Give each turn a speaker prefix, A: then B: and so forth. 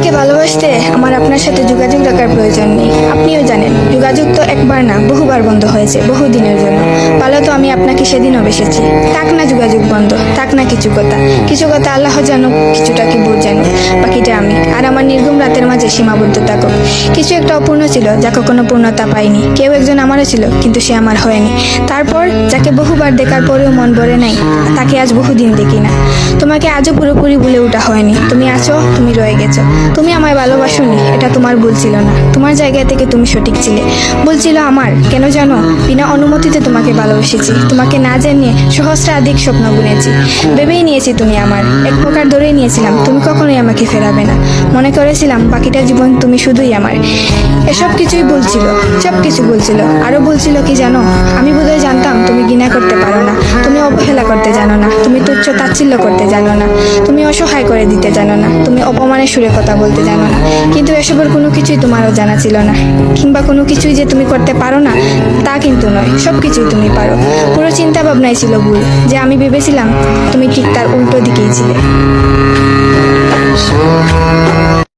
A: আপনাকে ভালোবাসতে আমার আপনার সাথে যোগাযোগ রাখার প্রয়োজন নেই। আপনিও জানেন যোগাযোগ তো একবার না বহুবার বন্ধ হয়েছে, বহুদিনের জন্য। ভালো তো আমি আপনাকে সেদিনও বেসেছি। থাক না যোগাযোগ বন্ধ, থাক না কিছু কথা। কিছু কথা আল্লাহ জানুক, কিছুটা কি বুঝ জানুক, বাকিটা আমি। আর আমার নির্ঘুম রাতের মাঝে সীমাবদ্ধ থাকুক। কিছু একটা অপূর্ণ ছিল যা কখনো পূর্ণতা পায়নি। কেউ একজন আমারও ছিল, কিন্তু সে আমার হয়নি। তারপর যাকে বহুবার দেখার পরেও মন ভরে নাই, তাকে আজ বহুদিন দেখি না। তোমাকে আজও পুরোপুরি ভুলে ওঠা হয়নি। তুমি আছো, তুমি রয়ে গেছো। তুমি আমায় ভালোবাসোনি, এটা তোমার ভুল ছিল না। তোমার জায়গা থেকে তুমি সঠিক ছিলে। ভুল ছিল আমার। কেন জানো? বিনা অনুমতিতে তোমাকে ভালোবেসেছি। তোমাকে না জানিয়ে সহস্রাধিক স্বপ্ন বুনেছি। ভেবেই নিয়েছি তুমি আমার। এক প্রকার ধরেই নিয়েছিলাম তুমি কখনোই আমাকে ফেরাবে না। মনে করেছিলাম বাকিটা জীবন তুমি শুধুই আমার। এসব কিছুই বলছিল, সব কিছু বলছিল। আরো বলছিল কি জানো? আমি বোধহয় জানতাম তুমি ঘৃণা করতে পারো না, তুমি অবহেলা করতে জানো না, তুমি তুচ্ছ তাচ্ছিল্য করতে জানো না, তুমি অসহায় করে দিতে জানো না, তুমি অপমানের সুরে কথা বলতে জানো না। কিন্তু এসবের কোনো কিছুই তোমারও জানা ছিল না, কিংবা কোনো কিছুই যে তুমি করতে পারো না তা কিন্তু নয়। সব কিছুই তুমি পারো। পুরো চিন্তা ভাবনাই ছিল ভুল। যে আমি ভেবেছিলাম তুমি ঠিক তার উল্টো দিকেই ছিলে।